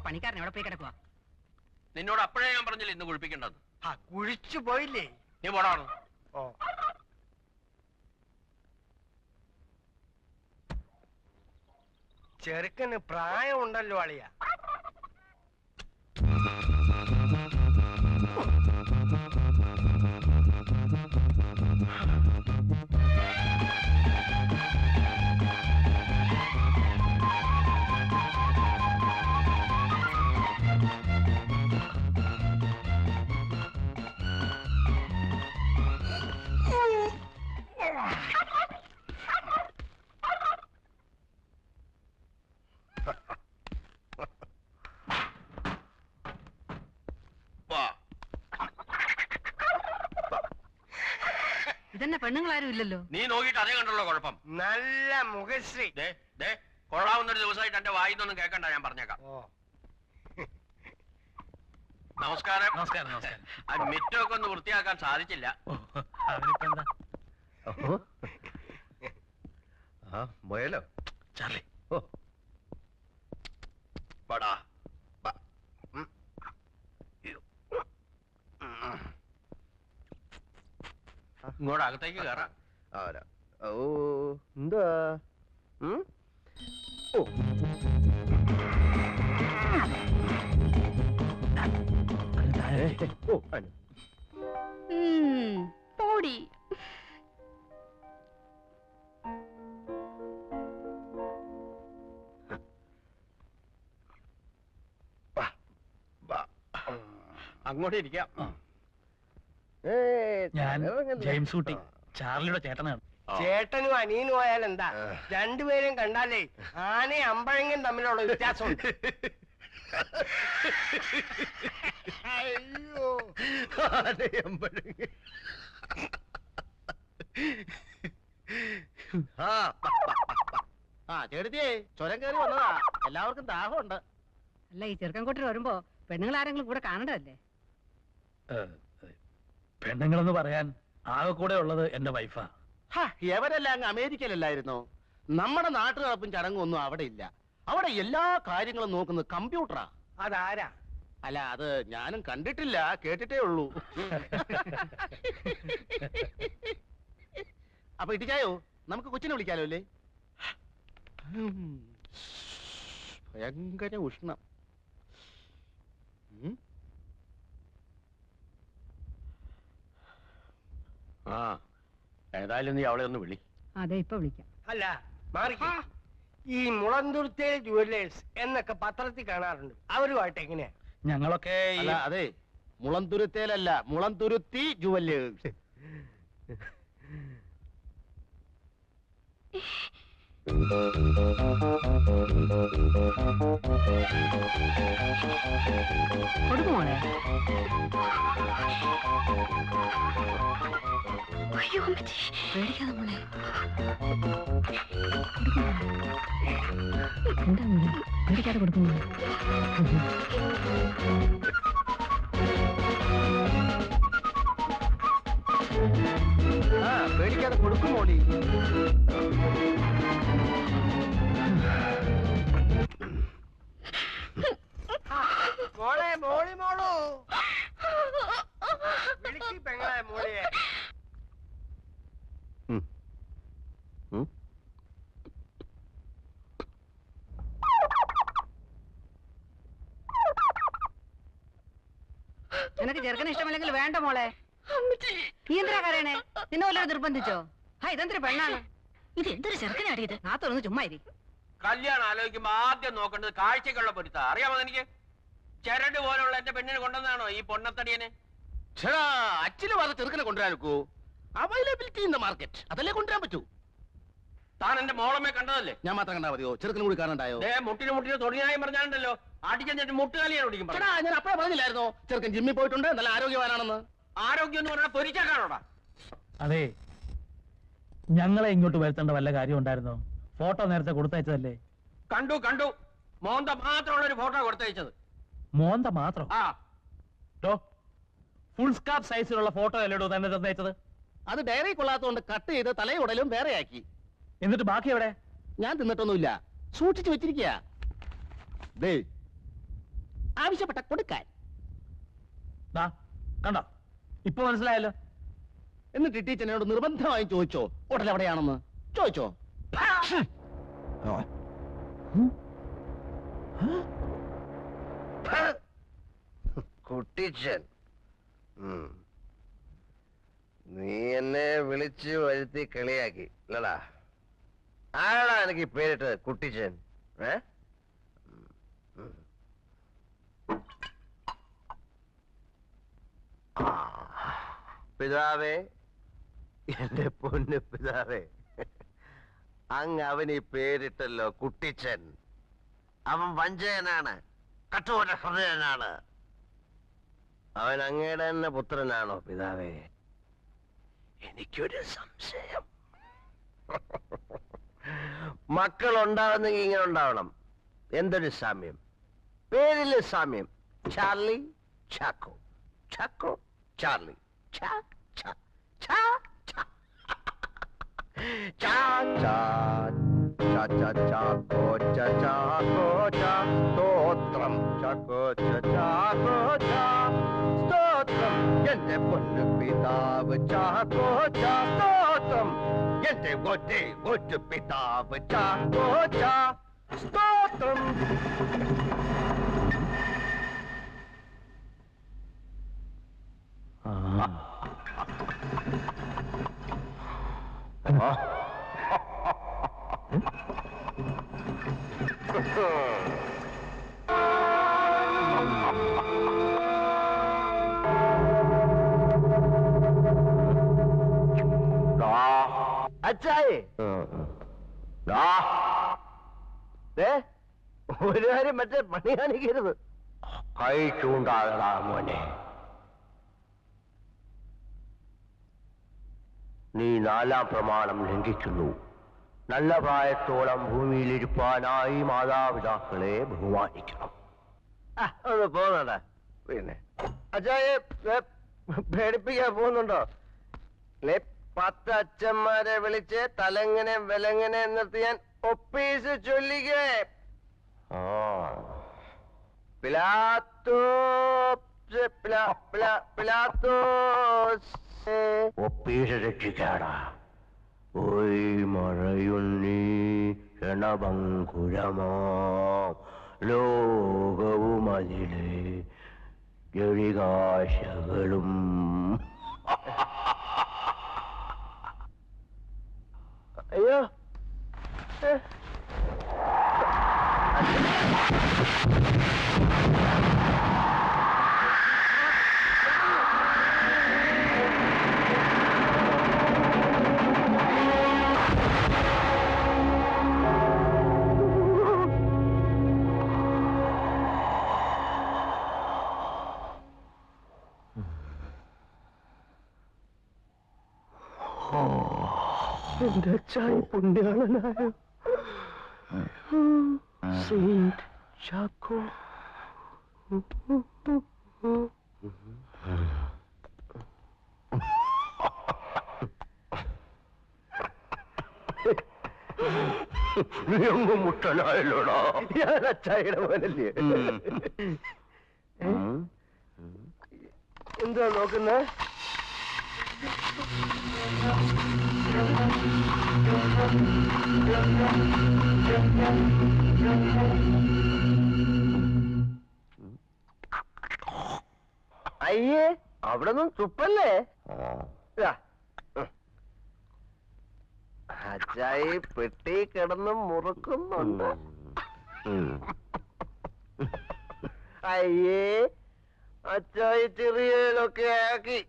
പണിക്കാരൻ എവിടെ പോയി കിടക്കുക? നിന്നോട് അപ്പോഴേ ഞാൻ പറഞ്ഞില്ല ഇന്ന് കുഴിപ്പിക്കേണ്ടത്. കുഴിച്ചു പോയില്ലേ? നീ പോടാണ്. ഓ, ചെറുക്കന് പ്രായമുണ്ടല്ലോ അളിയ. ഇതന്നെ പെണ്ണുങ്ങളാരും ഇല്ലല്ലോ. നീ നോക്കിയിട്ട് അതേ കണ്ടുള്ള കുഴപ്പം. നല്ല മുഖശ്രീ. കൊള്ളാവുന്നൊരു ദിവസമായിട്ട് എന്റെ വായിന്നൊന്നും കേൾക്കണ്ട, ഞാൻ പറഞ്ഞേക്കാം. നമസ്കാരം. നമസ്കാരം. നമസ്കാരം. മിറ്റമൊക്കെ ഒന്ന് വൃത്തിയാക്കാൻ സാധിച്ചില്ല. മുയലോ ചാർലി? ഓ പടാ ഇങ്ങോട്ട് അകത്തേക്ക് കയറാം. ഓ എന്താ? ഓ പോടി. അങ്ങോട്ട് ഇരിക്കാം. ഞാൻ ജെയിംസ് കുട്ടി, ചാർലിയുടെ ചേട്ടനാണ്. ചേട്ടനും അനിയനും ആയാൽ എന്താ? രണ്ടുപേരും കണ്ടാലേ ആനയും അമ്പഴങ്ങയും തമ്മിലുള്ള വ്യത്യാസമുണ്ട്. അയ്യോ, ചേട്ടത്തിയേ ചുരം കയറി വന്നതാ. എല്ലാവർക്കും ദാഹമുണ്ട്. അല്ല, ഈ ചെറുക്കൻ കൂട്ടർ വരുമ്പോ പെണ്ണുങ്ങൾ ആരെങ്കിലും കൂടെ കാണണ്ടല്ലേ? പെണ്ണുങ്ങളെന്ന് പറയാൻ ആകെ കൂടെ ഉള്ളത് എന്റെ വൈഫാ. എവരെല്ലാം അങ്ങ് അമേരിക്കയിലല്ലായിരുന്നോ? നമ്മുടെ നാട്ടു നടപ്പും ചടങ്ങും ഒന്നും അവിടെ ഇല്ല. അവിടെ എല്ലാ കാര്യങ്ങളും നോക്കുന്നത് കമ്പ്യൂട്ടറാ. അതാരാ? അല്ല, അത് ഞാനും കണ്ടിട്ടില്ല, കേട്ടിട്ടേ ഉള്ളൂ. അപ്പൊ ഇട്ടിച്ചായോ, നമുക്ക് കൊച്ചിനെ വിളിക്കാലോ അല്ലേ? ഭയങ്കര ഉഷ്ണം. ആ, ഏതായാലും നീ അവളെ ഒന്ന് വിളി. അതെ, ഇപ്പൊ വിളിക്കാം. അല്ല, മാറിക്ക. ഈ മുളന്തുരുത്തേൽ ജുവല്ലേഴ്സ് എന്നൊക്കെ പത്രത്തിൽ കാണാറുണ്ട്. അവരുമായിട്ട് എങ്ങനെയാ? ഞങ്ങളൊക്കെ അല്ല, അതെ, മുളന്തുരുത്തേലല്ല, മുളന്തുരുത്തി ജുവല്ലേഴ്സ്. കൊടുക്കുമോളെ? പേടിക്കാതെ മോളെ. എന്താ മോളെ പേടിക്കാതെ കൊടുക്കുന്നു? പേടിക്കാതെ കൊടുക്കുമോളി. മോളെ, മോളി മോളൂ, വിളിക്കി പെങ്ങളെ മോളിയെ. നിനക്ക് ചെറുക്കന് ഇഷ്ടമല്ലെങ്കിൽ വേണ്ട മോളെ. നീ എന്തിനാ കരയണേ? നിന്നെ വല്ലതും നിർബന്ധിച്ചോ? ഇതെന്തൊരു പെണ്ണാണ് ഇത്? എന്തൊരു ചെറുക്കനാടിയത്? നാത്തൊന്ന് ചുമ്മാ ഇരി. കല്യാണം ആലോചിക്കുമ്പോ ആദ്യം നോക്കേണ്ടത് കാഴ്ചക്കുള്ള പൊരുത്ത. അറിയാമോ എനിക്ക്? ചരട് പോലുള്ള എന്റെ പെണ്ണിനെ കൊണ്ടുവന്നാണോ ഈ പൊണ്ണത്തടിയനെ? അച്ഛന് പറഞ്ഞ ചെറുക്കനെ കൊണ്ടുവരാനൊക്കൂ? അവൈലബിലിറ്റി ഇൻ ദ മാർക്കറ്റ്, അതല്ലേ കൊണ്ടുവരാൻ പറ്റൂ. താൻ എന്റെ മോളമ്മെ കണ്ടതല്ലേ? ഞാൻ മാത്രം കണ്ടാ മതിയോ? ചെറുക്കനും കൂടി കാണണ്ടായോ? മുട്ടിന് തൊടിയായി പറഞ്ഞാലുണ്ടല്ലോ, അടിക്കാൻ മുട്ടുകാലിയാണ് ഓടിക്കും. ഞാൻ അപ്പഴേ പറഞ്ഞില്ലായിരുന്നോ ചെറുക്കൻ ജിമ്മിൽ പോയിട്ടുണ്ട്, നല്ല ആരോഗ്യവാനാണെന്ന്? ആരോഗ്യം എന്ന് പറഞ്ഞാൽ പൊരിച്ചാക്കാണോടാ? അതെ, ഞങ്ങളെ ഇങ്ങോട്ട് വരുത്തേണ്ട വല്ല കാര്യം ഉണ്ടായിരുന്നോ? ഫോട്ടോ നേരത്തെ കൊടുത്തയച്ചതല്ലേ? കണ്ടു മോന്ത മാത്രമുള്ള ഒരു ഫോട്ടോ കൊടുത്തയച്ചത്. മോന്ത മാത്രം? ആ, ഫുൾ സ്കാർഫ് സൈസിലുള്ള ഫോട്ടോ അല്ലേടോ തന്നെ തന്നയച്ചത്? അത് ഡയറി കൊള്ളാത്തോണ്ട് കട്ട് ചെയ്ത് തലയുടലും വേറെയാക്കി. എന്നിട്ട് ബാക്കി എവിടെ? ഞാൻ തിന്നിട്ടൊന്നുമില്ല, സൂക്ഷിച്ചു വെച്ചിരിക്കുക. ആവശ്യപ്പെട്ട കൊടുക്കാൻ. ദാ, കണ്ടോ ഇപ്പൊ മനസ്സിലായല്ലോ. എന്നിട്ട് ടീച്ചറിനോട് നിർബന്ധമായും ചോദിച്ചോ ഹോട്ടൽ എവിടെയാണെന്ന്? ചോദിച്ചോ? കുട്ടിച്ചൻ, നീ എന്നെ വിളിച്ചു വരുത്തി കളിയാക്കി അല്ലടാ? ആരാടാ എനിക്ക് പേരിട്ടത് കുട്ടിച്ചൻ? പിതാവേ, എന്റെ പൊന്നു പിതാവേ, അങ്ങ് അവന് ഈ പേരിട്ടല്ലോ കുട്ടിച്ചൻ. അവൻ വഞ്ചകനാണ്, കഠോര ഹൃദയനാണ്. അവൻ അങ്ങയുടെ തന്നെ പുത്രനാണോ പിതാവേ? എനിക്കൊരു സംശയം. മക്കൾ ഉണ്ടാവുന്നെങ്കിൽ ഇങ്ങനെ ഉണ്ടാവണം. എന്തൊരു സാമ്യം, പേരില് സാമ്യം. ചാർലി, ചാക്കോ, ചാക്കോ, ചാർലി, ചാ ചാ ചാ ചാ ചാ ചാ ചാ ചാ ചാക്കോ ചാ ചാക്കോ ചാ. സ്തോത്രം ചാക്കോ ചാ ചാക്കോ ചാ. സ്തോത്രം എന്റെ പൊന്നു പിതാവ് ചാക്കോ ചാ. സ്തോത്രം എന്റെ ഒറ്റ പിതാവ് ചാക്കോ ചാ. സ്തോത്രം. അച്ചായി, ഒരു കാര്യം മറ്റേ പണി കാണിക്കരുത്. കൈ ചൂണ്ടാകടാ മോനെ. നീ 4-ാം പ്രമാണം ലംഘിക്കുന്നു. നല്ല പ്രായത്തോളം ഭൂമിയിലിരിപ്പാനായി മാതാപിതാക്കളെ ബഹുമാനിക്കണം. ഒന്ന് പോകുന്നുണ്ട. പിന്നെ അച്ചായെ പേടിപ്പിക്കാൻ പോകുന്നുണ്ടോ? 10 അച്ഛന്മാരെ വിളിച്ച് തലങ്ങനെ വിലങ്ങനെ നിർത്തി ഞാൻ ഒപ്പീസ് ചൊല്ലിക്കേ. ഒപ്പീസ് രക്ഷിക്കാടാ. ഓയ് മഴയുണ്ണി ക്ഷണഭങ്കുരമോ ലോകവും അതിലെ ജളികാശകളും. അയ്യോ, എന്റെ അച്ചായി പുണ്യാളനായ സെയിന്റ് ചാക്കോ. നീ അങ്ങ് മുട്ടനായല്ലോടാ. ഞാൻ അച്ചായിയുടെ മോനല്ലേ. എന്താ നോക്കുന്നേ? അയ്യേ, അവിടെ നിന്നും തുപ്പല്ലേ. അച്ചായി പെട്ടി കിടന്ന് മുറുക്കുന്നുണ്ട്. അയ്യേ, അച്ചായി ചെറിയലൊക്കെ ആക്കി.